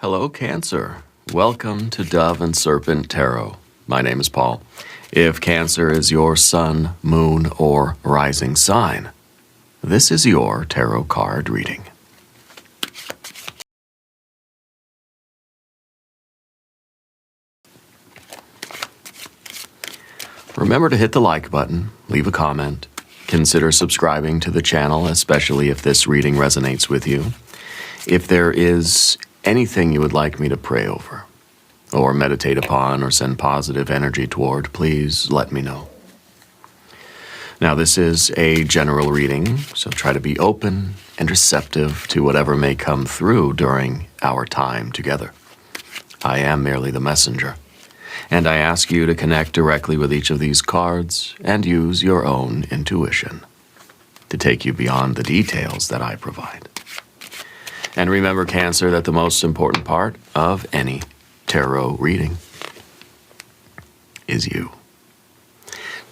Hello, Cancer. Welcome to Dove and Serpent Tarot. My name is Paul. If Cancer is your sun, moon, or rising sign, this is your tarot card reading. Remember to hit the like button, leave a comment, consider subscribing to the channel, especially if this reading resonates with you. If there is anything you would like me to pray over, or meditate upon, or send positive energy toward, please let me know. Now, this is a general reading, so try to be open and receptive to whatever may come through during our time together. I am merely the messenger, and I ask you to connect directly with each of these cards and use your own intuition to take you beyond the details that I provide. And remember, Cancer, that the most important part of any tarot reading is you.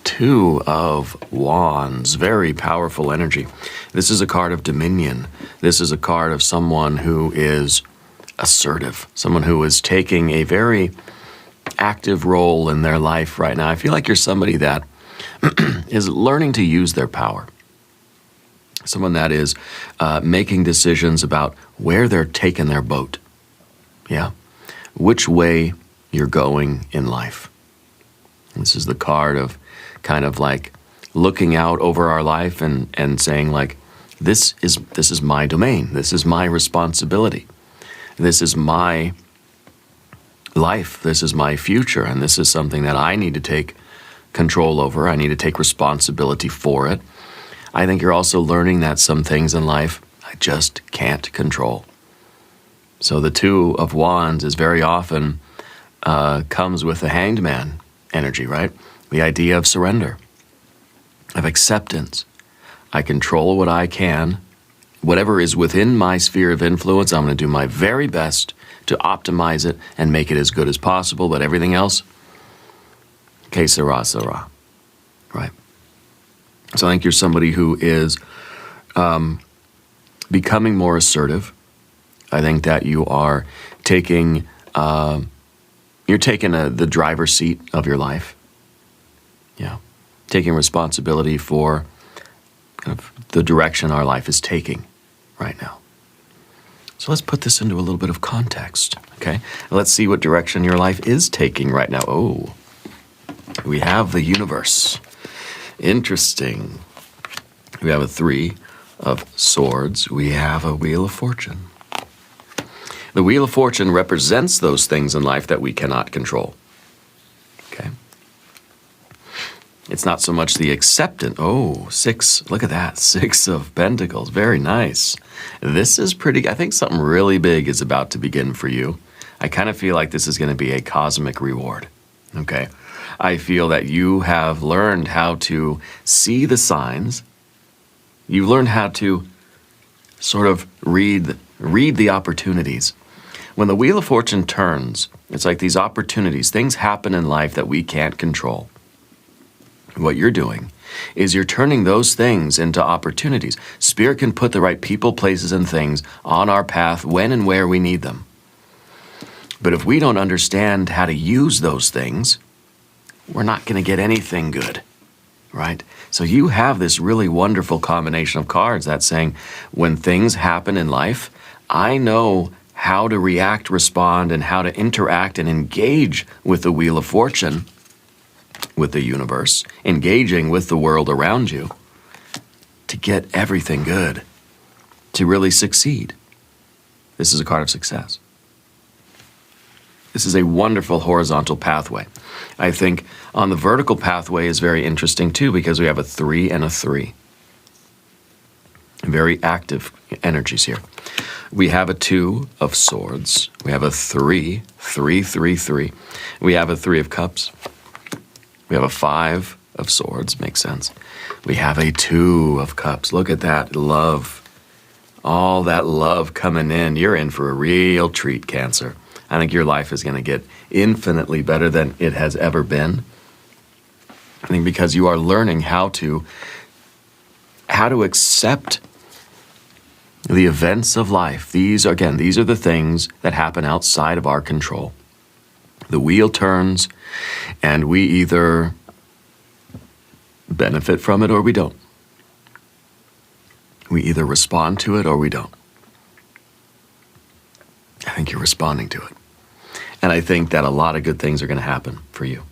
Two of Wands, very powerful energy. This is a card of dominion. This is a card of someone who is assertive, someone who is taking a very active role in their life right now. I feel like you're somebody that is learning to use their power. Someone that is making decisions about where they're taking their boat. Yeah. Which way you're going in life. This is the card of kind of like looking out over our life and saying like, this is my domain. This is my responsibility. This is my life. This is my future. And this is something that I need to take control over. I need to take responsibility for it. I think you're also learning that some things in life I just can't control. So the Two of Wands is very often comes with the Hanged Man energy, right? The idea of surrender, of acceptance. I control what I can. Whatever is within my sphere of influence, I'm going to do my very best to optimize it and make it as good as possible. But everything else, que sera, sera, right? So I think you're somebody who is becoming more assertive. I think that you are taking, the driver's seat of your life. Yeah, taking responsibility for kind of the direction our life is taking right now. So let's put this into a little bit of context, okay? Let's see what direction your life is taking right now. Oh, we have the universe. Interesting. We have a Three of Swords. We have a Wheel of Fortune. The Wheel of Fortune represents those things in life that we cannot control. Okay? It's not so much the acceptance. Oh, six. Look at that. Six of Pentacles. Very nice. This is pretty. I think something really big is about to begin for you. I kind of feel like this is going to be a cosmic reward. Okay? I feel that you have learned how to see the signs. You've learned how to sort of read the opportunities. When the Wheel of Fortune turns, it's like these opportunities, things happen in life that we can't control. What you're doing is you're turning those things into opportunities. Spirit can put the right people, places, and things on our path when and where we need them. But if we don't understand how to use those things, we're not going to get anything good, right? So you have this really wonderful combination of cards that's saying, when things happen in life, I know how to react, respond, and how to interact and engage with the Wheel of Fortune, with the universe, engaging with the world around you to get everything good, to really succeed. This is a card of success. This is a wonderful horizontal pathway. I think on the vertical pathway is very interesting too, because we have a 3 and a 3. Very active energies here. We have a 2 of Swords. We have a 3, 3, 3, 3. We have a 3 of Cups. We have a 5 of Swords, makes sense. We have a 2 of Cups. Look at that love. All that love coming in. You're in for a real treat, Cancer. I think your life is going to get infinitely better than it has ever been. I think because you are learning how to accept The events of life, these are the things that happen outside of our control. The wheel turns, and we either benefit from it or we don't. We either respond to it or we don't. I think you're responding to it. And I think that a lot of good things are going to happen for you.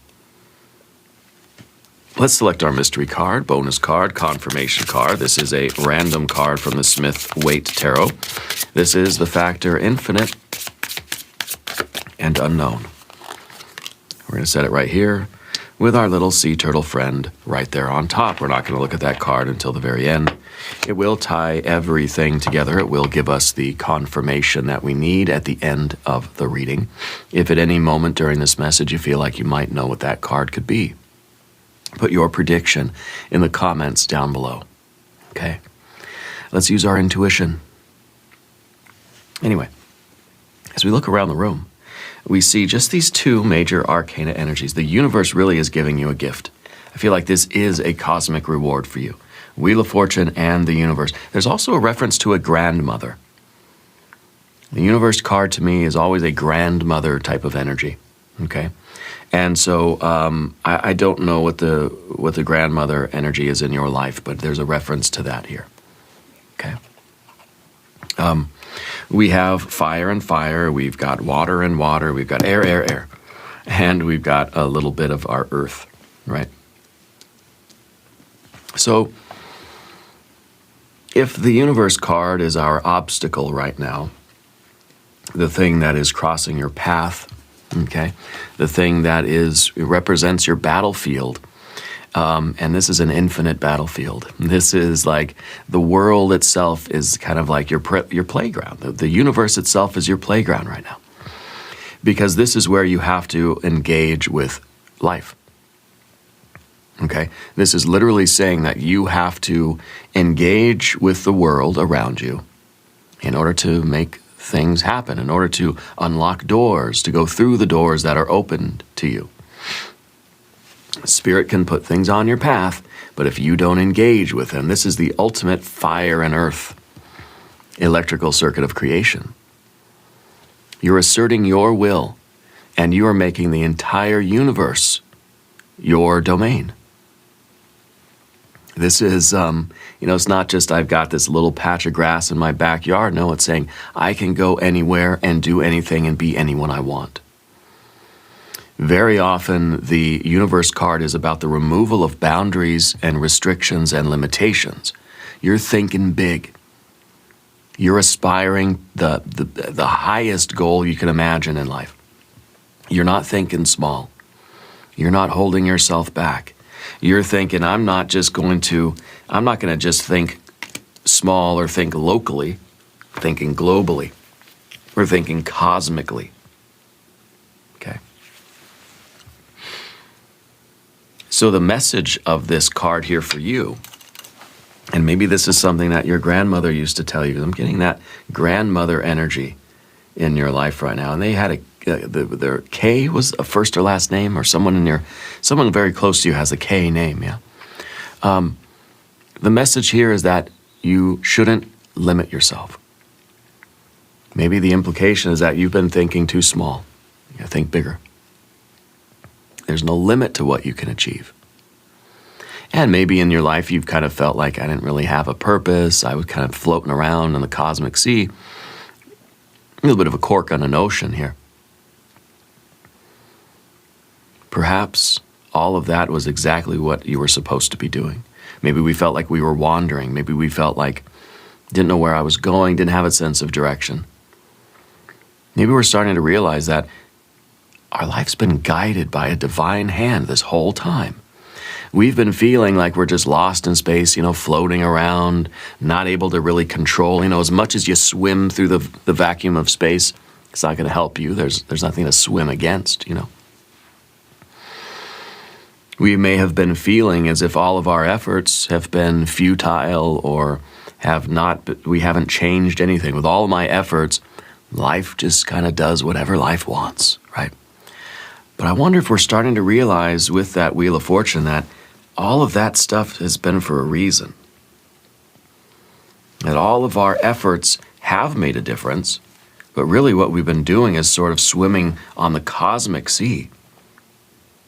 Let's select our mystery card, bonus card, confirmation card. This is a random card from the Smith-Waite Tarot. This is the factor infinite and unknown. We're going to set it right here with our little sea turtle friend right there on top. We're not going to look at that card until the very end. It will tie everything together. It will give us the confirmation that we need at the end of the reading. If at any moment during this message you feel like you might know what that card could be, put your prediction in the comments down below. Okay? Let's use our intuition. Anyway, as we look around the room, we see just these two major arcana energies. The universe really is giving you a gift. I feel like this is a cosmic reward for you. Wheel of Fortune and the universe. There's also a reference to a grandmother. The universe card to me is always a grandmother type of energy. Okay? And so I don't know what the grandmother energy is in your life, but there's a reference to that here. Okay? We have fire and fire, we've got water and water, we've got air, air, air, and we've got a little bit of our earth, right? So, if the universe card is our obstacle right now, the thing that is crossing your path, okay, the thing that represents your battlefield, and this is an infinite battlefield. This is like the world itself is kind of like your playground. The universe itself is your playground right now. Because this is where you have to engage with life. Okay? This is literally saying that you have to engage with the world around you in order to make things happen, in order to unlock doors, to go through the doors that are opened to you. Spirit can put things on your path, but if you don't engage with them, this is the ultimate fire and earth electrical circuit of creation. You're asserting your will, and you are making the entire universe your domain. This is, it's not just I've got this little patch of grass in my backyard. No, it's saying I can go anywhere and do anything and be anyone I want. Very often, the universe card is about the removal of boundaries and restrictions and limitations. You're thinking big. You're aspiring the highest goal you can imagine in life. You're not thinking small. You're not holding yourself back. You're thinking, I'm not going to just think small or think locally, thinking globally. We're thinking cosmically. Okay? So the message of this card here for you, and maybe this is something that your grandmother used to tell you. I'm getting that grandmother energy in your life right now. And they had their K was a first or last name, or someone very close to you has a K name, yeah? The message here is that you shouldn't limit yourself. Maybe the implication is that you've been thinking too small. You gotta think bigger. There's no limit to what you can achieve. And maybe in your life you've kind of felt like I didn't really have a purpose. I was kind of floating around in the cosmic sea. A little bit of a cork on an ocean here. Perhaps all of that was exactly what you were supposed to be doing. Maybe we felt like we were wandering. Maybe we felt like didn't know where I was going, didn't have a sense of direction. Maybe we're starting to realize that our life's been guided by a divine hand this whole time. We've been feeling like we're just lost in space, floating around, not able to really control. As much as you swim through the vacuum of space, it's not going to help you. There's nothing to swim against, We may have been feeling as if all of our efforts have been futile or we haven't changed anything. With all of my efforts, life just kind of does whatever life wants, right? But I wonder if we're starting to realize with that Wheel of Fortune that all of that stuff has been for a reason. that all of our efforts have made a difference, but really what we've been doing is sort of swimming on the cosmic sea.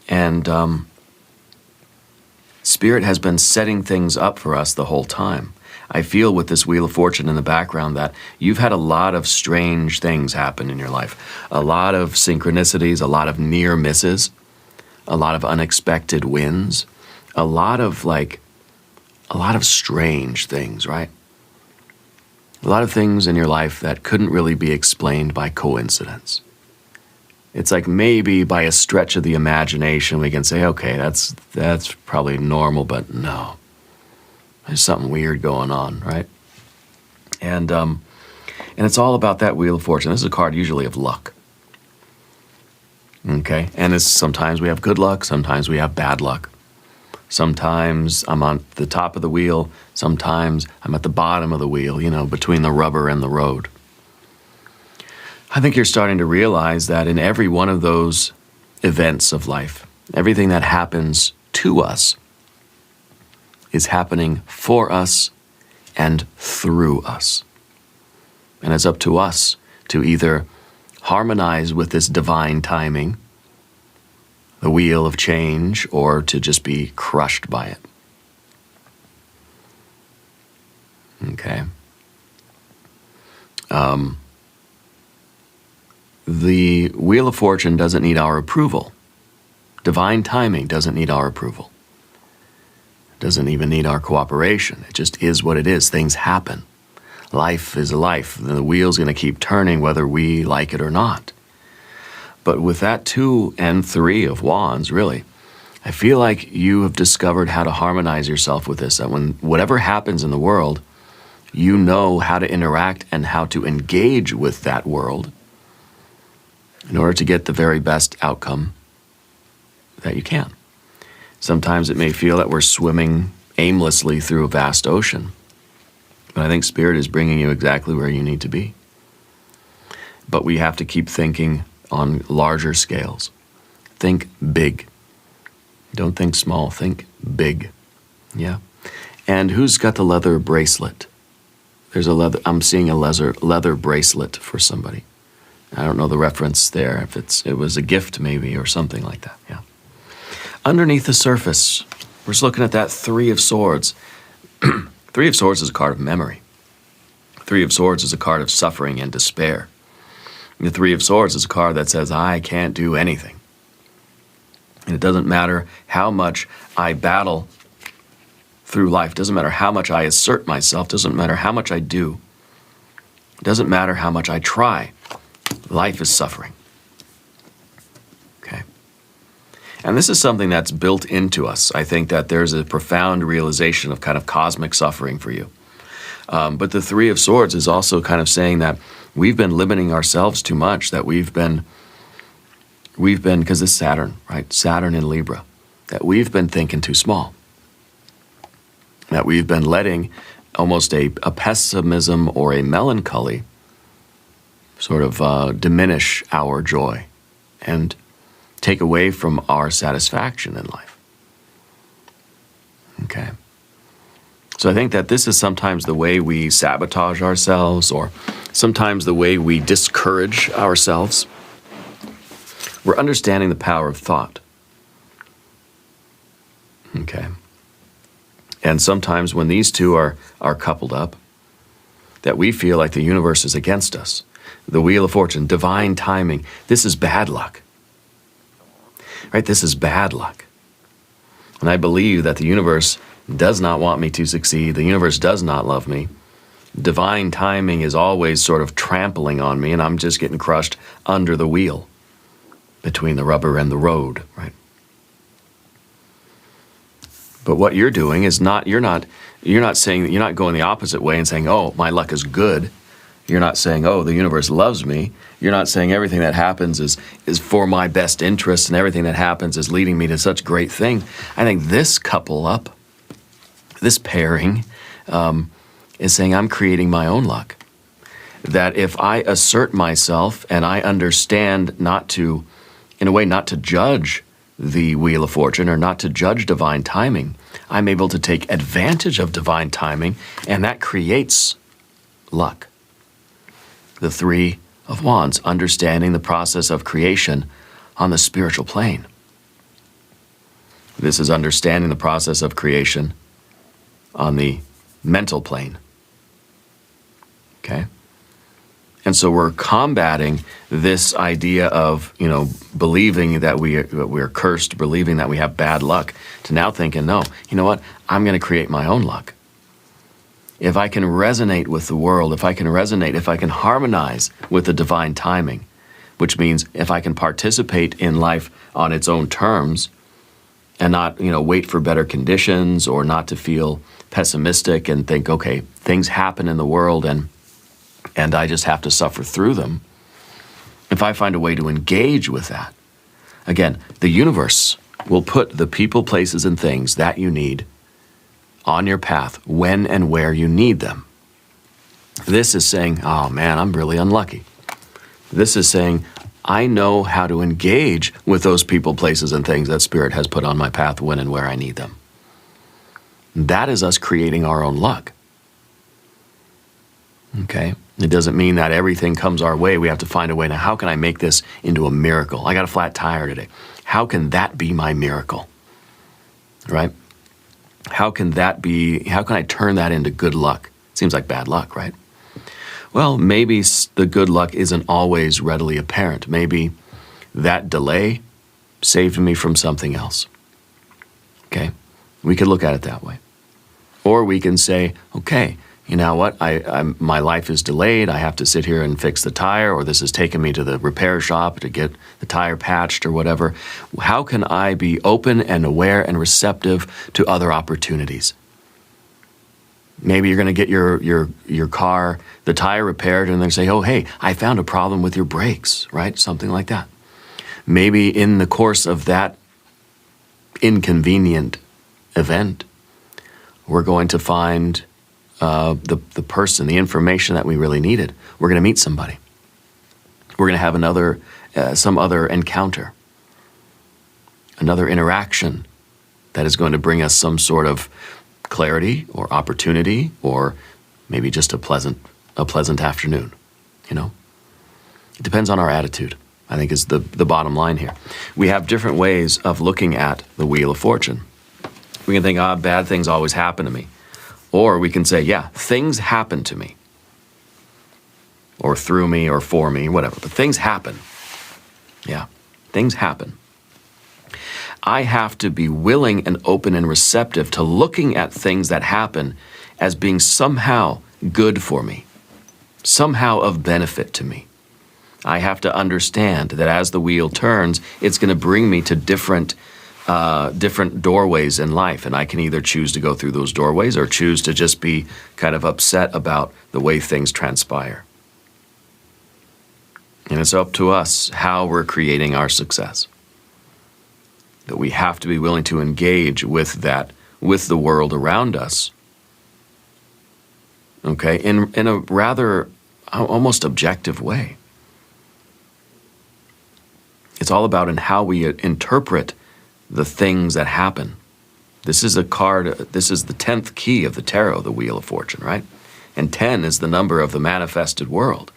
And Spirit has been setting things up for us the whole time. I feel with this Wheel of Fortune in the background that you've had a lot of strange things happen in your life. A lot of synchronicities, a lot of near misses, a lot of unexpected wins, a lot of strange things, right? A lot of things in your life that couldn't really be explained by coincidence. It's like maybe by a stretch of the imagination we can say, okay, that's probably normal, but no. There's something weird going on, right? And it's all about that Wheel of Fortune. This is a card usually of luck. Okay? And sometimes we have good luck, sometimes we have bad luck. Sometimes I'm on the top of the wheel, sometimes I'm at the bottom of the wheel, between the rubber and the road. I think you're starting to realize that in every one of those events of life, everything that happens to us is happening for us and through us. And it's up to us to either harmonize with this divine timing, the wheel of change, or to just be crushed by it. Okay. The Wheel of Fortune doesn't need our approval. Divine timing doesn't need our approval. It doesn't even need our cooperation. It just is what it is. Things happen. Life is life. The wheel's going to keep turning whether we like it or not. But with that 2 and 3 of Wands, really, I feel like you have discovered how to harmonize yourself with this. That when whatever happens in the world, you know how to interact and how to engage with that world in order to get the very best outcome that you can. Sometimes it may feel that we're swimming aimlessly through a vast ocean, but I think Spirit is bringing you exactly where you need to be. But we have to keep thinking on larger scales. Think big. Don't think small, think big. Yeah. And who's got the leather bracelet? I'm seeing a leather bracelet for somebody. I don't know the reference there, if it was a gift maybe or something like that, yeah. Underneath the surface, we're just looking at that 3 of Swords. 3 of Swords is a card of memory. 3 of Swords is a card of suffering and despair. The 3 of Swords is a card that says, I can't do anything. And it doesn't matter how much I battle through life, doesn't matter how much I assert myself, doesn't matter how much I do, doesn't matter how much I try. Life is suffering. Okay. And this is something that's built into us. I think that there's a profound realization of kind of cosmic suffering for you. But the 3 of Swords is also kind of saying that we've been limiting ourselves too much, that we've been, because it's Saturn, right? Saturn in Libra, that we've been thinking too small. That we've been letting almost a pessimism or a melancholy sort of diminish our joy and take away from our satisfaction in life. Okay. So I think that this is sometimes the way we sabotage ourselves, or sometimes the way we discourage ourselves. We're understanding the power of thought. Okay. And sometimes when these two are coupled up, that we feel like the universe is against us. The Wheel of Fortune, divine timing. This is bad luck. Right? This is bad luck. And I believe that the universe does not want me to succeed. The universe does not love me. Divine timing is always sort of trampling on me, and I'm just getting crushed under the wheel between the rubber and the road, right? But what you're doing is you're not going the opposite way and saying, oh, my luck is good. You're not saying, oh, the universe loves me. You're not saying everything that happens is for my best interest and everything that happens is leading me to such great thing. I think this couple up, this pairing, is saying I'm creating my own luck. That if I assert myself and I understand not to judge the Wheel of Fortune or not to judge divine timing, I'm able to take advantage of divine timing, and that creates luck. The Three of Wands, understanding the process of creation on the spiritual plane. This is understanding the process of creation on the mental plane. Okay? And so we're combating this idea of, believing that we're cursed, believing that we have bad luck, to now thinking, no, you know what? I'm going to create my own luck. If I can resonate with the world, if I can harmonize with the divine timing, which means if I can participate in life on its own terms and not, wait for better conditions, or not to feel pessimistic and think, okay, things happen in the world and I just have to suffer through them. If I find a way to engage with that, again, the universe will put the people, places, and things that you need on your path when and where you need them. This is saying, oh man, I'm really unlucky. This is saying, I know how to engage with those people, places, and things that Spirit has put on my path when and where I need them. That is us creating our own luck. Okay? It doesn't mean that everything comes our way. We have to find a way. Now, how can I make this into a miracle? I got a flat tire today. How can that be my miracle? Right? How can I turn that into good luck? Seems like bad luck, right? Well, maybe the good luck isn't always readily apparent. Maybe that delay saved me from something else. Okay? We could look at it that way. Or we can say, okay, you know what, my life is delayed, I have to sit here and fix the tire, or this has taken me to the repair shop to get the tire patched or whatever. How can I be open and aware and receptive to other opportunities? Maybe you're going to get your car, the tire repaired, and they say, oh, hey, I found a problem with your brakes, right? Something like that. Maybe in the course of that inconvenient event, we're going to find the person, the information that we really needed. We're going to meet somebody. We're going to have some other encounter, another interaction that is going to bring us some sort of clarity or opportunity, or maybe just a pleasant afternoon. It depends on our attitude, I think, is the bottom line here. We have different ways of looking at the Wheel of Fortune. We can think, bad things always happen to me. Or we can say, yeah, things happen to me. Or through me or for me, whatever. But things happen. Yeah, things happen. I have to be willing and open and receptive to looking at things that happen as being somehow good for me, somehow of benefit to me. I have to understand that as the wheel turns, it's going to bring me to different doorways in life, and I can either choose to go through those doorways or choose to just be kind of upset about the way things transpire. And it's up to us how we're creating our success. That we have to be willing to engage with the world around us, okay, in a rather almost objective way. It's all about in how we interpret the things that happen. This is a card, this is the 10th key of the tarot, the Wheel of Fortune, right? And 10 is the number of the manifested world,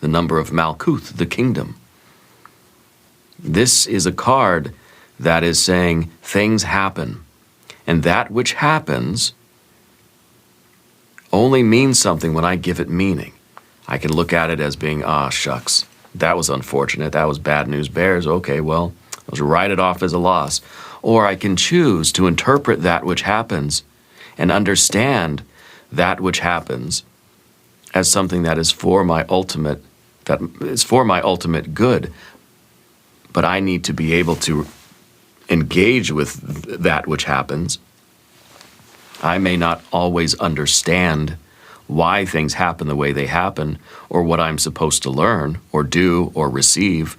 the number of Malkuth, the kingdom. This is a card that is saying things happen, and that which happens only means something when I give it meaning. I can look at it as being, shucks, that was unfortunate, that was bad news bears, okay, well, I'll write it off as a loss. Or I can choose to interpret that which happens and understand that which happens as something that is for my ultimate good. But I need to be able to engage with that which happens. I may not always understand why things happen the way they happen, or what I'm supposed to learn or do or receive,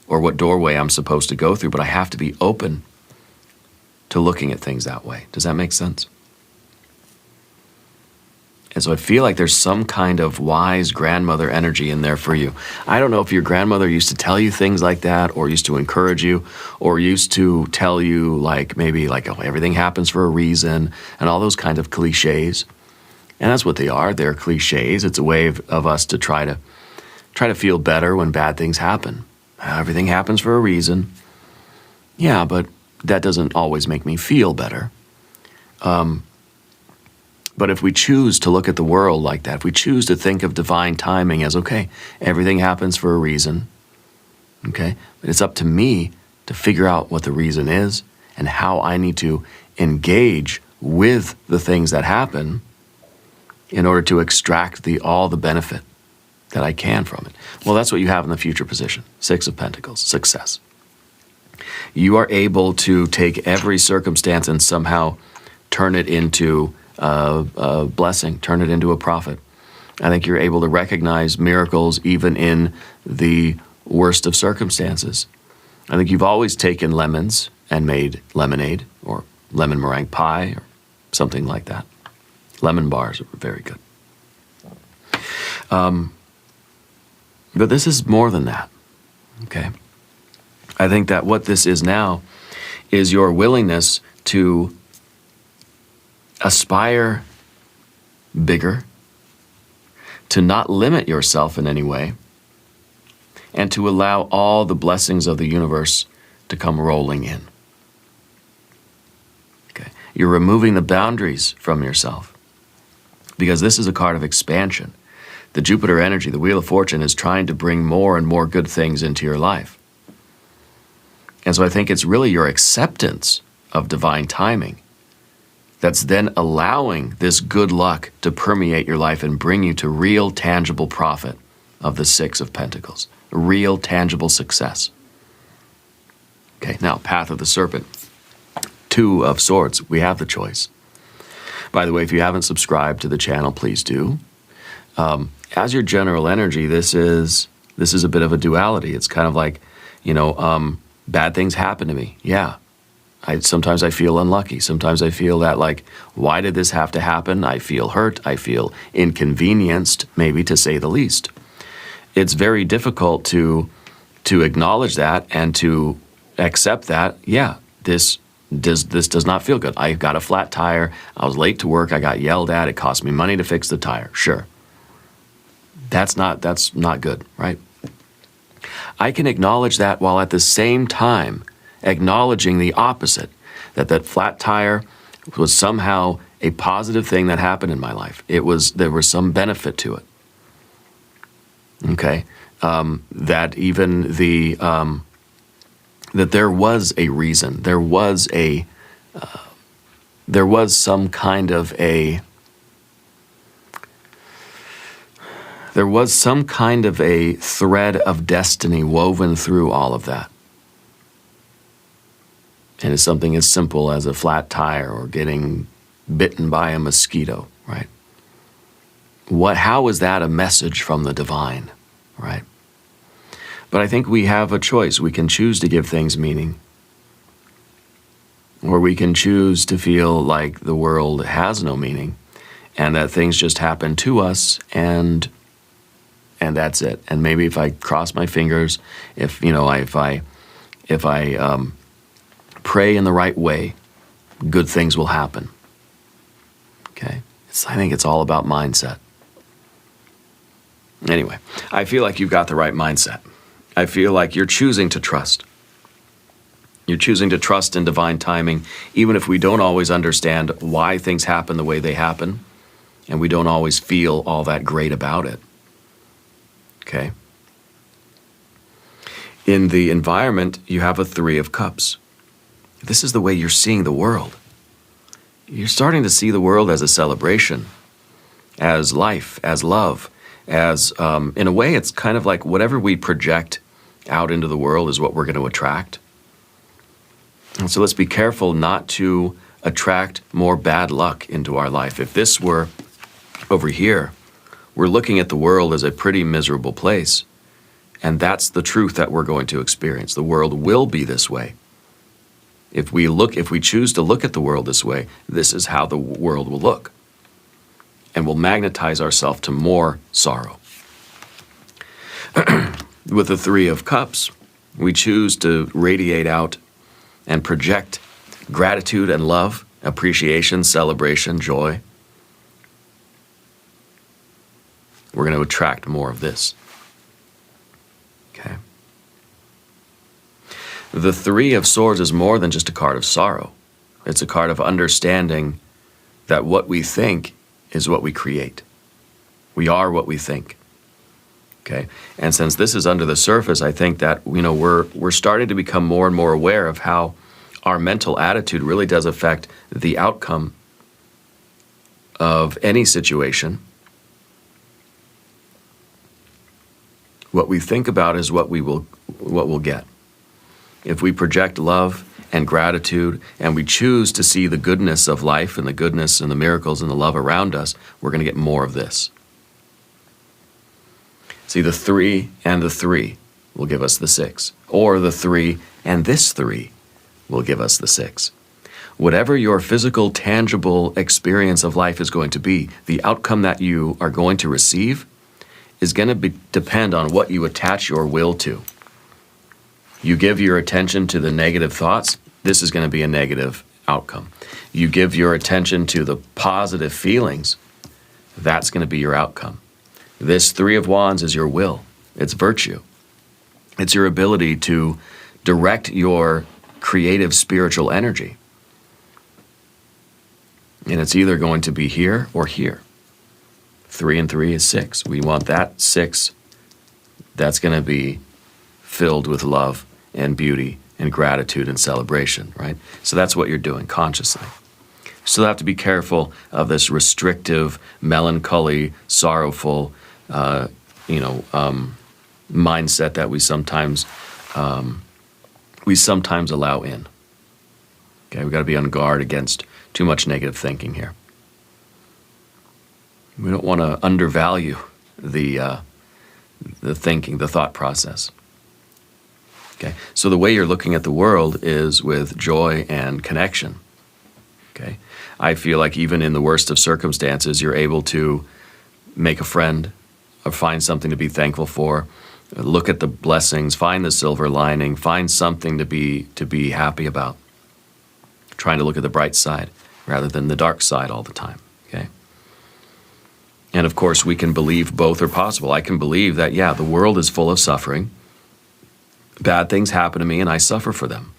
or what doorway I'm supposed to go through, but I have to be open to looking at things that way. Does that make sense? And so I feel like there's some kind of wise grandmother energy in there for you. I don't know if your grandmother used to tell you things like that, or used to encourage you, or used to tell you maybe oh, everything happens for a reason, and all those kinds of cliches. And that's what they are. They're cliches. It's a way of us to try to feel better when bad things happen. Everything happens for a reason. Yeah, but that doesn't always make me feel better. But if we choose to look at the world like that, if we choose to think of divine timing as, okay, everything happens for a reason, okay, but it's up to me to figure out what the reason is and how I need to engage with the things that happen in order to extract all the benefit that I can from it. Well, that's what you have in the future position. 6 of Pentacles, success. You are able to take every circumstance and somehow turn it into a blessing, turn it into a profit. I think you're able to recognize miracles even in the worst of circumstances. I think you've always taken lemons and made lemonade or lemon meringue pie or something like that. Lemon bars are very good. But this is more than that, okay? I think that what this is now is your willingness to aspire bigger, to not limit yourself in any way, and to allow all the blessings of the universe to come rolling in. Okay. You're removing the boundaries from yourself because this is a card of expansion. The Jupiter energy, the Wheel of Fortune, is trying to bring more and more good things into your life. And so I think it's really your acceptance of divine timing that's then allowing this good luck to permeate your life and bring you to real tangible profit of the 6 of Pentacles, real tangible success. Okay, now Path of the Serpent, 2 of Swords, we have the choice. By the way, if you haven't subscribed to the channel, please do. As your general energy, this is a bit of a duality. It's kind of like, bad things happen to me. Yeah. Sometimes I feel unlucky. Sometimes I feel that, like, why did this have to happen? I feel hurt. I feel inconvenienced, maybe to say the least. It's very difficult to acknowledge that and to accept that, yeah, this does not feel good. I got a flat tire. I was late to work. I got yelled at. It cost me money to fix the tire. Sure. That's not good, right? I can acknowledge that while at the same time acknowledging the opposite, that flat tire was somehow a positive thing that happened in my life. There was some benefit to it. Okay, that even that there was a reason. There was some kind of a thread of destiny woven through all of that. And it's something as simple as a flat tire or getting bitten by a mosquito, right? How is that a message from the divine, right? But I think we have a choice. We can choose to give things meaning, or we can choose to feel like the world has no meaning and that things just happen to us and that's it. And maybe if I cross my fingers, if I pray in the right way, good things will happen. Okay? I think it's all about mindset. Anyway, I feel like you've got the right mindset. I feel like you're choosing to trust. You're choosing to trust in divine timing, even if we don't always understand why things happen the way they happen, and we don't always feel all that great about it. Okay? In the environment, you have a 3 of Cups. This is the way you're seeing the world. You're starting to see the world as a celebration, as life, as love, as, in a way, it's kind of like whatever we project out into the world is what we're going to attract. And so let's be careful not to attract more bad luck into our life. If this were over here, we're looking at the world as a pretty miserable place. And that's the truth that we're going to experience. The world will be this way. If we choose to look at the world this way, this is how the world will look. And we'll magnetize ourselves to more sorrow. With the 3 of Cups, we choose to radiate out and project gratitude and love, appreciation, celebration, joy. we're going to attract more of this. Okay. The Three of Swords is more than just a card of sorrow. It's a card of understanding that what we think is what we create. We are what we think. Okay? And since this is under the surface, I think that, we're starting to become more and more aware of how our mental attitude really does affect the outcome of any situation. What we think about is what we'll get. If we project love and gratitude and we choose to see the goodness of life and the goodness and the miracles and the love around us, we're going to get more of this. See, the 3 and the 3 will give us the 6. Or the 3 and this 3 will give us the 6. Whatever your physical, tangible experience of life is going to be, the outcome that you are going to receive is going to depend on what you attach your will to. You give your attention to the negative thoughts, this is going to be a negative outcome. You give your attention to the positive feelings, that's going to be your outcome. This 3 of Wands is your will. It's virtue. It's your ability to direct your creative spiritual energy. And it's either going to be here or here. 3 and 3 is 6. We want that 6 that's going to be filled with love and beauty and gratitude and celebration, right? So that's what you're doing consciously. Still have to be careful of this restrictive, melancholy, sorrowful, mindset that we sometimes allow in. Okay, we've got to be on guard against too much negative thinking here. We don't want to undervalue the thinking, the thought process. Okay, so the way you're looking at the world is with joy and connection. Okay, I feel like even in the worst of circumstances, you're able to make a friend or find something to be thankful for, look at the blessings, find the silver lining, find something to be happy about. Trying to look at the bright side rather than the dark side all the time. Okay. And of course, we can believe both are possible. I can believe that, yeah, the world is full of suffering. Bad things happen to me and I suffer for them.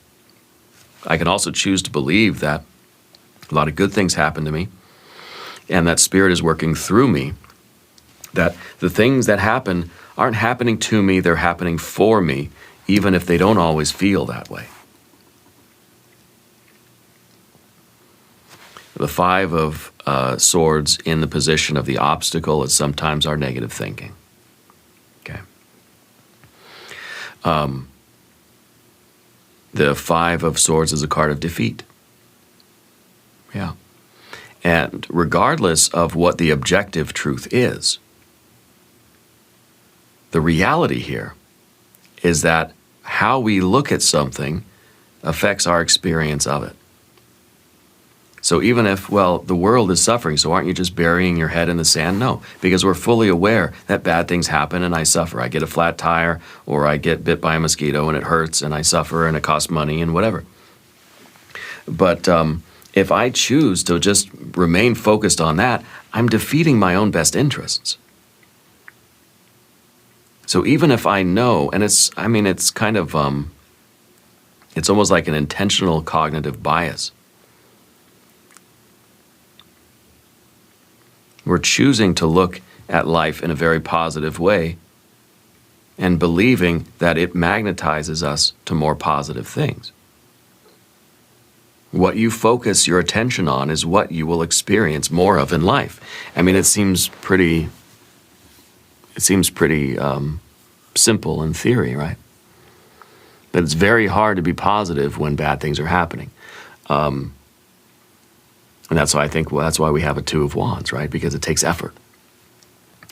I can also choose to believe that a lot of good things happen to me and that Spirit is working through me, that the things that happen aren't happening to me, they're happening for me, even if they don't always feel that way. The 5 of Swords in the position of the obstacle is sometimes our negative thinking. Okay. The 5 of Swords is a card of defeat. Yeah. And regardless of what the objective truth is, the reality here is that how we look at something affects our experience of it. So even if, well, the world is suffering, so aren't you just burying your head in the sand? No, because we're fully aware that bad things happen and I suffer. I get a flat tire or I get bit by a mosquito and it hurts and I suffer and it costs money and whatever. But if I choose to just remain focused on that, I'm defeating my own best interests. So even if I know, and it's kind of, it's almost like an intentional cognitive bias. We're choosing to look at life in a very positive way and believing that it magnetizes us to more positive things. What you focus your attention on is what you will experience more of in life. I mean, it seems pretty simple in theory, right? But it's very hard to be positive when bad things are happening. And that's why I think, well, that's why we have a 2 of Wands, right? Because it takes effort.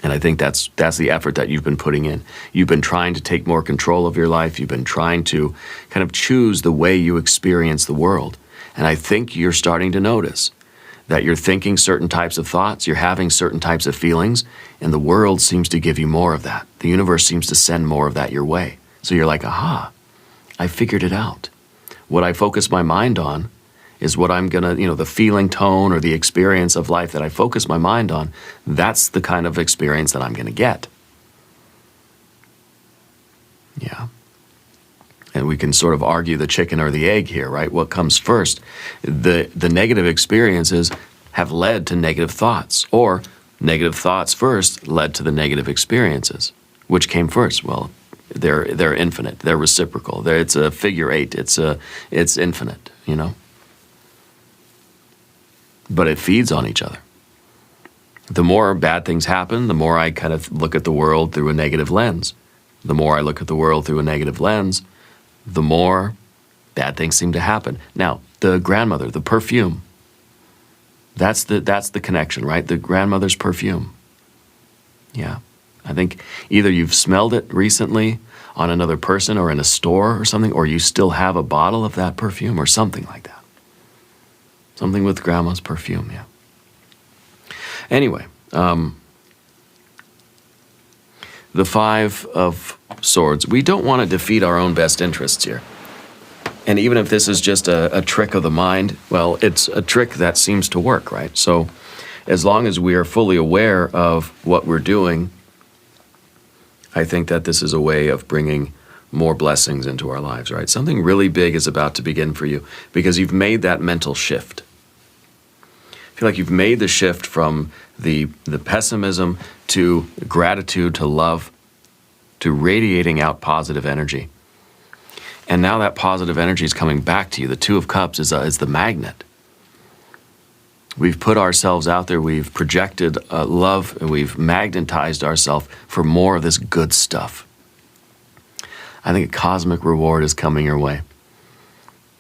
And I think that's the effort that you've been putting in. You've been trying to take more control of your life. You've been trying to kind of choose the way you experience the world. And I think you're starting to notice that you're thinking certain types of thoughts, you're having certain types of feelings, and the world seems to give you more of that. The universe seems to send more of that your way. So you're like, aha, I figured it out. What I focus my mind on is what I'm going to, the feeling tone or the experience of life that I focus my mind on, that's the kind of experience that I'm going to get. Yeah. And we can sort of argue the chicken or the egg here, right? What comes first? The negative experiences have led to negative thoughts, or negative thoughts first led to the negative experiences. Which came first? Well, they're infinite. They're reciprocal. It's a figure eight. It's infinite, But it feeds on each other. The more bad things happen, the more I kind of look at the world through a negative lens. The more I look at the world through a negative lens, the more bad things seem to happen. Now, the grandmother, the perfume, that's the connection, right? The grandmother's perfume. Yeah. I think either you've smelled it recently on another person or in a store or something, or you still have a bottle of that perfume or something like that. Something with grandma's perfume, yeah. Anyway, the Five of Swords. We don't want to defeat our own best interests here. And even if this is just a trick of the mind, well, it's a trick that seems to work, right? So as long as we are fully aware of what we're doing, I think that this is a way of bringing more blessings into our lives, right? Something really big is about to begin for you because you've made that mental shift. I feel like you've made the shift from the pessimism to gratitude to love to radiating out positive energy. And now that positive energy is coming back to you. The Two of Cups is the magnet. We've put ourselves out there, we've projected love, and we've magnetized ourselves for more of this good stuff. I think a cosmic reward is coming your way.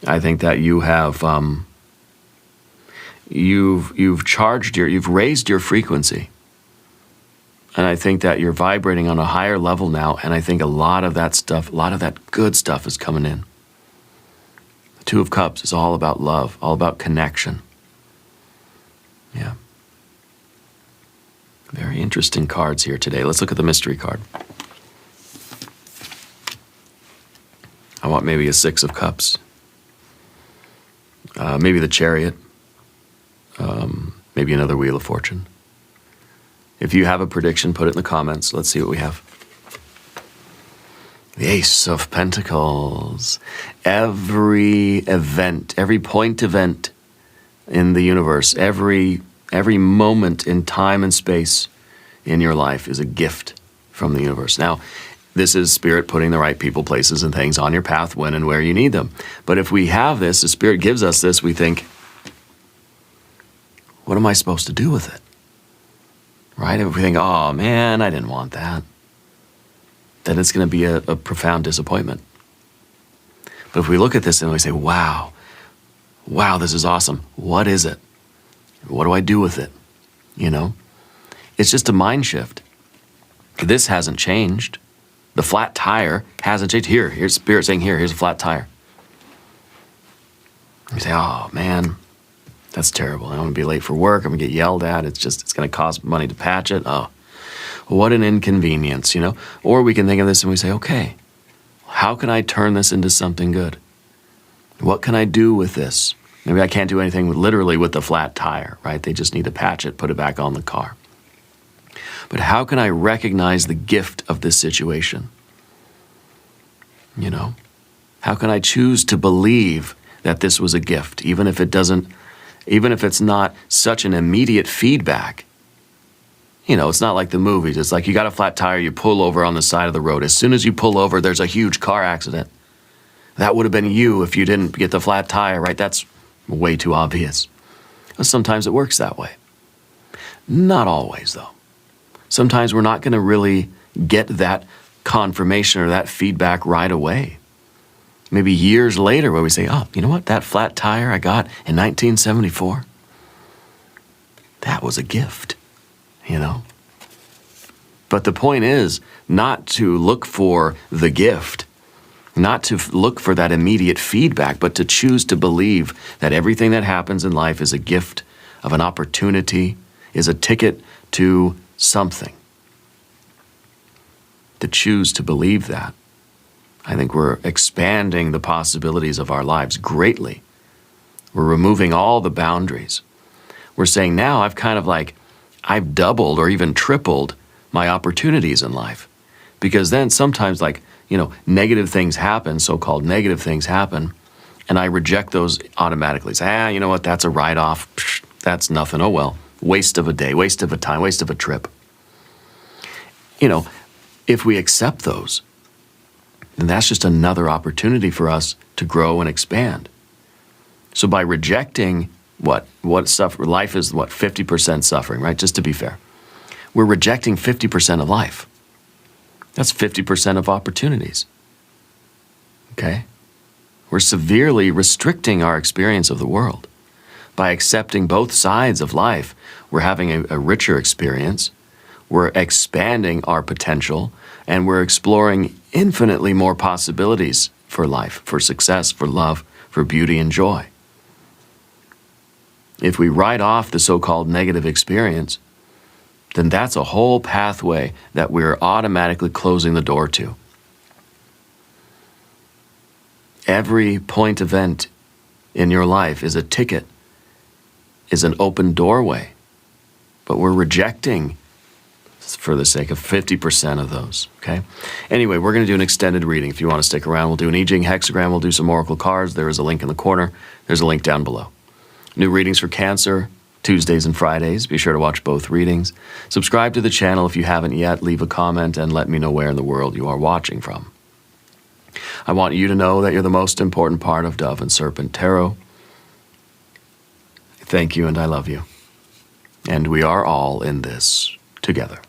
I think that you have, you've raised your frequency. And I think that you're vibrating on a higher level now, and I think a lot of that stuff, a lot of that good stuff is coming in. The Two of Cups is all about love, all about connection. Yeah. Very interesting cards here today. Let's look at the mystery card. I want maybe a Six of Cups. Maybe the Chariot. Maybe another Wheel of Fortune. If you have a prediction, put it in the comments. Let's see what we have. The Ace of Pentacles. Every event, every point event in the universe, every moment in time and space in your life is a gift from the universe. Now, this is Spirit putting the right people, places, and things on your path when and where you need them. But if we have this, the Spirit gives us this, we think, what am I supposed to do with it? Right? If we think, oh man, I didn't want that, then it's going to be a profound disappointment. But if we look at this and we say, wow, this is awesome. What is it? What do I do with it? It's just a mind shift. This hasn't changed. The flat tire hasn't changed. Here's Spirit saying, here's a flat tire. You say, oh man, that's terrible. I'm going to be late for work. I'm going to get yelled at. It's going to cost money to patch it. Oh, what an inconvenience, Or we can think of this and we say, okay, how can I turn this into something good? What can I do with this? Maybe I can't do anything literally with the flat tire, right? They just need to patch it, put it back on the car. But how can I recognize the gift of this situation? How can I choose to believe that this was a gift, even if it's not such an immediate feedback? It's not like the movies. It's like you got a flat tire, you pull over on the side of the road. As soon as you pull over, there's a huge car accident. That would have been you if you didn't get the flat tire, right? That's way too obvious. But sometimes it works that way. Not always, though. Sometimes we're not going to really get that confirmation or that feedback right away. Maybe years later where we say, oh, you know what? That flat tire I got in 1974, that was a gift, But the point is not to look for the gift, not to look for that immediate feedback, but to choose to believe that everything that happens in life is a gift of an opportunity, is a ticket to something. To choose to believe that, I think we're expanding the possibilities of our lives greatly We're removing all the boundaries. We're saying now I've doubled or even tripled my opportunities in life. Because then sometimes negative things happen, so-called negative things happen, and I reject those automatically. Say, you know what, that's a write-off. Psh, that's nothing. Oh well, waste of a day, waste of a time, waste of a trip. If we accept those, then that's just another opportunity for us to grow and expand. So by rejecting life is 50% suffering, right? Just to be fair. We're rejecting 50% of life. That's 50% of opportunities. Okay? We're severely restricting our experience of the world. By accepting both sides of life, we're having a richer experience, we're expanding our potential, and we're exploring infinitely more possibilities for life, for success, for love, for beauty and joy. If we write off the so-called negative experience, then that's a whole pathway that we're automatically closing the door to. Every point event in your life is a ticket, is an open doorway, but we're rejecting for the sake of 50% of those, okay? Anyway, we're going to do an extended reading. If you want to stick around, we'll do an I Ching hexagram, we'll do some oracle cards. There is a link in the corner. There's a link down below. New readings for Cancer, Tuesdays and Fridays. Be sure to watch both readings. Subscribe to the channel if you haven't yet. Leave a comment and let me know where in the world you are watching from. I want you to know that you're the most important part of Dove and Serpent Tarot. Thank you and I love you. And we are all in this together.